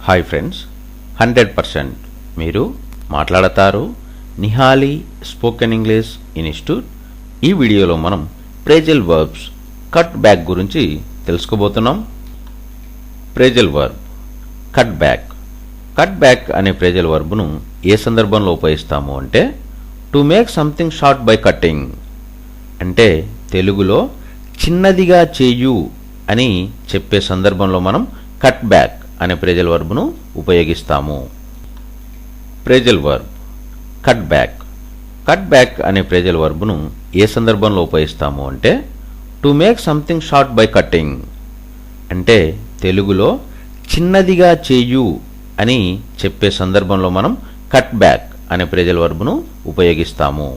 Hi friends, 100% మీరు మాట్లాడతారు Nihali spoken English institute. ఈ వీడియోలో మనం ప్రేజల్ వర్బ్స్ కట్ బ్యాక్ గురించి తెలుసుకోబోతున్నాం. Phrasal verb cut back. Cut back అనే ప్రేజల్ వర్బ్ను ఏ సందర్భంలో ఉపయోగిస్తాము అంటే to make something short by cutting, అంటే తెలుగులో చిన్నదిగా చేయు అని చెప్పే సందర్భంలో మనం కట్ బ్యాక్ అనే ప్రేజల్ వర్బ్ను ఉపయోగిస్తాము. Phrasal verb cut back. Cut back అనే ప్రేజల్ వర్బ్ను ఏ సందర్భంలో ఉపయోగిస్తాము అంటే to make something short by cutting, అంటే తెలుగులో చిన్నదిగా చేయు అని చెప్పే సందర్భంలో మనం కట్ బ్యాక్ అనే ప్రేజల్ వర్బ్ను ఉపయోగిస్తాము.